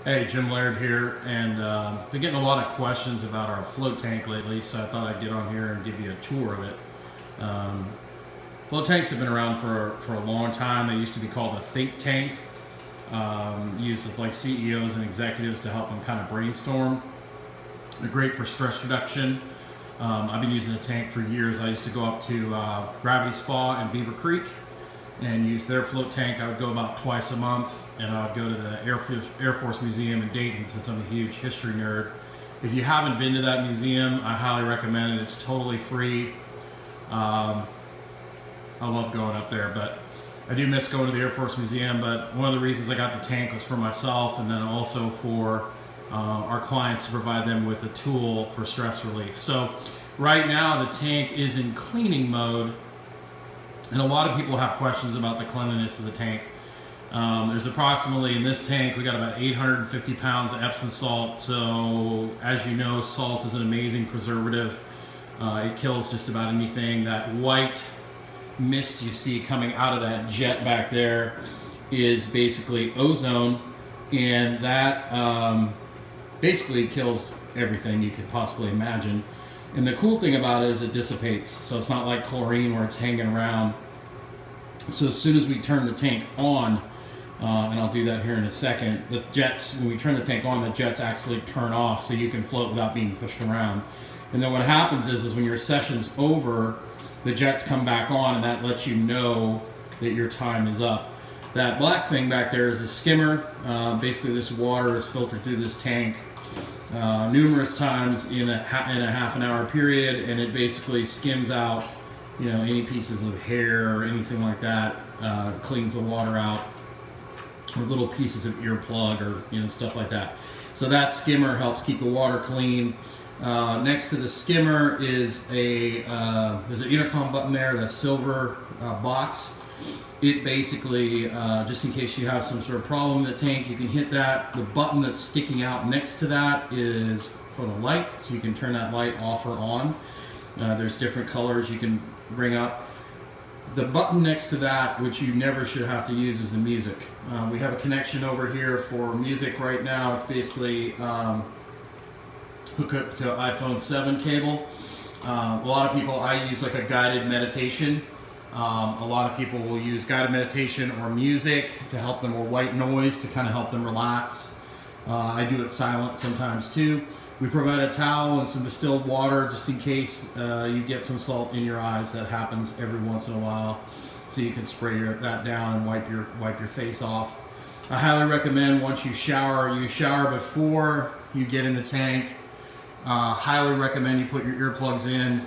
Hey, Jim Laird here, and been getting a lot of questions about our float tank lately, so I thought I'd get on here and give you a tour of it. Um, Float tanks have been around for a long time. They used to be called a think tank, used with like CEOs and executives to help them kind of brainstorm. They're great for stress reduction. I've been using a tank for years. I used to go up to Gravity Spa in Beaver Creek and use their float tank. I would go about twice a month, and I would go to the Air Force Museum in Dayton since I'm a huge history nerd. If you haven't been to that museum, I highly recommend it. It's totally free. I love going up there, but I do miss going to the Air Force Museum. But one of the reasons I got the tank was for myself, and then also for our clients to provide them with a tool for stress relief. So right now the tank is in cleaning mode, and a lot of people have questions about the cleanliness of the tank. There's approximately, in this tank, we got about 850 pounds of Epsom salt. So as you know, salt is an amazing preservative. It kills just about anything. That white mist you see coming out of that jet back there is basically ozone, and that basically kills everything you could possibly imagine. And the cool thing about it is it dissipates, so it's not like chlorine where it's hanging around. So as soon as we turn the tank on, and I'll do that here in a second, the jets, when we turn the tank on, the jets actually turn off so you can float without being pushed around. And then what happens is when your session's over, the jets come back on, and that lets you know that your time is up. That black thing back there is a skimmer. Basically this water is filtered through this tank numerous times in a half an hour period, and it basically skims out, you know, any pieces of hair or anything like that, cleans the water out, or little pieces of earplug or, you know, stuff like that. So that skimmer helps keep the water clean. Next to the skimmer is there's an intercom button there, the silver box. It basically, just in case you have some sort of problem in the tank, you can hit that. The button that's sticking out next to that is for the light, so you can turn that light off or on. There's different colors you can bring up. The button next to that, which you never should have to use, is the music. We have a connection over here for music right now. It's basically hook up to iPhone 7 cable. A lot of people, I use like a guided meditation. A lot of people will use guided meditation or music to help them, or white noise to kind of help them relax. I do it silent sometimes too. We provide a towel and some distilled water just in case you get some salt in your eyes. That happens every once in a while, so you can spray that down and wipe your face off. I highly recommend once you shower before you get in the tank. Highly recommend you put your earplugs in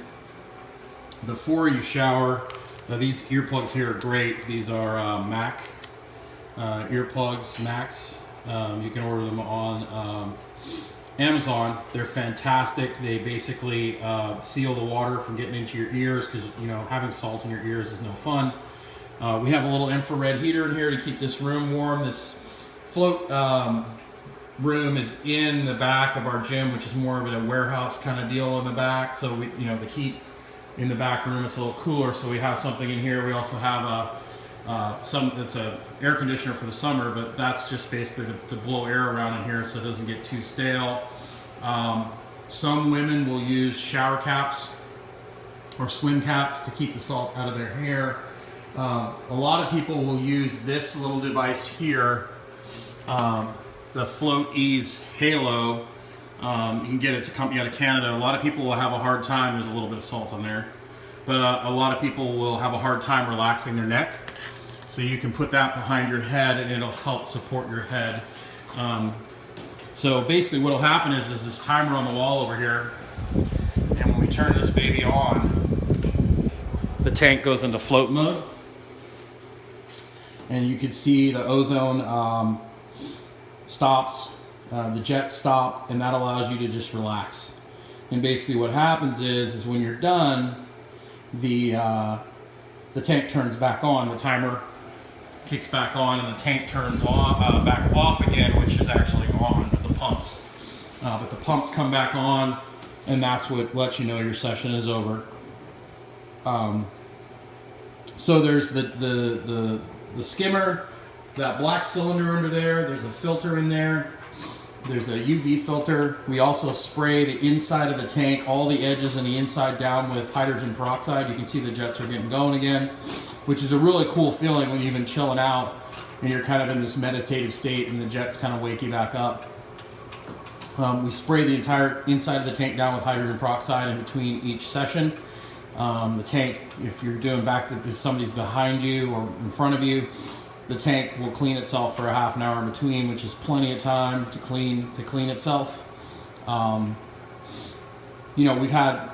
before you shower. Now these earplugs here are great. These are Mac earplugs, Max. You can order them on Amazon. They're fantastic. They basically seal the water from getting into your ears, because, you know, having salt in your ears is no fun. We have a little infrared heater in here to keep this room warm. This float room is in the back of our gym, which is more of a warehouse kind of deal in the back. So we, you know, the heat in the back room is a little cooler, so we have something in here. We also have it's a air conditioner for the summer, but that's just basically to blow air around in here so it doesn't get too stale. Some women will use shower caps or swim caps to keep the salt out of their hair. A lot of people will use this little device here, the Float Ease Halo. You can get it, it's a company out of Canada. A lot of people will have a hard time, there's a little bit of salt on there, but a lot of people will have a hard time relaxing their neck. So you can put that behind your head and it'll help support your head. So basically what will happen is this timer on the wall over here, and when we turn this baby on, the tank goes into float mode. And you can see the ozone stops, the jets stop, and that allows you to just relax. And basically what happens is when you're done, the tank turns back on, the timer kicks back on, and the tank turns on, back off again, which is actually on with the pumps. But the pumps come back on, and that's what lets you know your session is over. So there's the skimmer, That black cylinder under there's a filter in there. There's a UV filter. We also spray the inside of the tank, all the edges and the inside down with hydrogen peroxide. You can see the jets are getting going again, which is a really cool feeling when you've been chilling out and you're kind of in this meditative state and the jets kind of wake you back up. We spray the entire inside of the tank down with hydrogen peroxide in between each session. The tank, if you're doing if somebody's behind you or in front of you, the tank will clean itself for a half an hour in between, which is plenty of time to clean itself. You know, we've got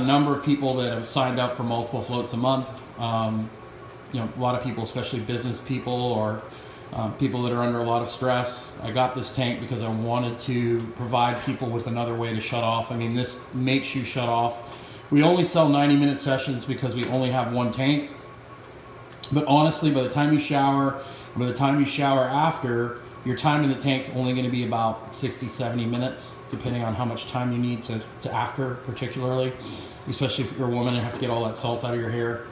a number of people that have signed up for multiple floats a month. You know, a lot of people, especially business people or people that are under a lot of stress. I got this tank because I wanted to provide people with another way to shut off. I mean, this makes you shut off. We only sell 90-minute sessions because we only have one tank. But honestly, by the time you shower, after, your time in the tank's only going to be about 60, 70 minutes, depending on how much time you need to after, particularly, especially if you're a woman and have to get all that salt out of your hair.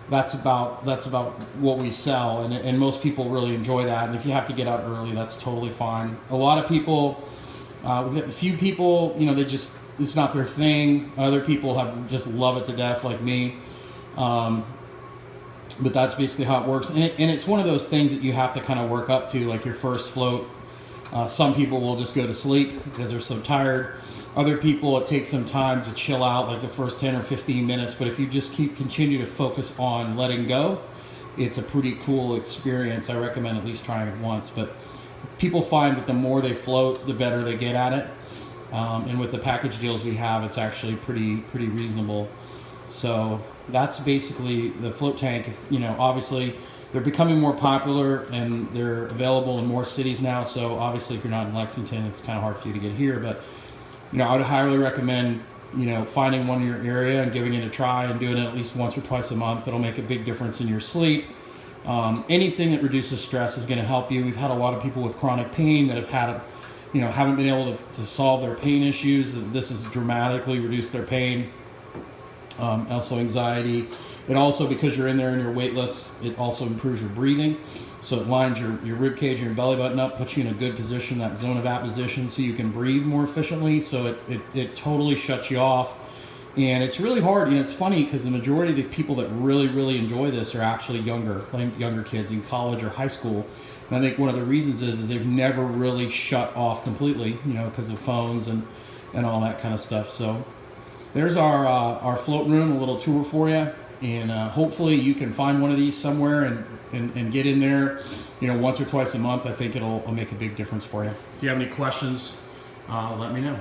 That's about what we sell, and most people really enjoy that. And if you have to get out early, that's totally fine. A lot of people, we've got a few people, you know, it's not their thing. Other people just love it to death, like me. But that's basically how it works, and it's one of those things that you have to kind of work up to, like your first float. Some people will just go to sleep because they're so tired. Other people, it takes some time to chill out, like the first 10 or 15 minutes. But if you just continue to focus on letting go, it's a pretty cool experience. I recommend at least trying it once. But people find that the more they float, the better they get at it. And with the package deals we have, it's actually pretty reasonable. So that's basically the float tank. You know, obviously they're becoming more popular and they're available in more cities now. So obviously if you're not in Lexington, it's kind of hard for you to get here. But, you know, I would highly recommend, you know, finding one in your area and giving it a try and doing it at least once or twice a month. It'll make a big difference in your sleep. Anything that reduces stress is going to help you. We've had a lot of people with chronic pain that haven't been able to solve their pain issues. This has dramatically reduced their pain. Also anxiety. It also, because you're in there and you're weightless, it also improves your breathing. So it lines your rib cage and your belly button up, puts you in a good position, that zone of apposition, so you can breathe more efficiently. So it totally shuts you off. And it's really hard. You know, it's funny because the majority of the people that really enjoy this are actually younger kids in college or high school. And I think one of the reasons is they've never really shut off completely, you know, because of phones and all that kind of stuff. So there's our float room, a little tour for you, and hopefully you can find one of these somewhere and get in there, you know, once or twice a month. I think it'll make a big difference for you. If you have any questions, let me know.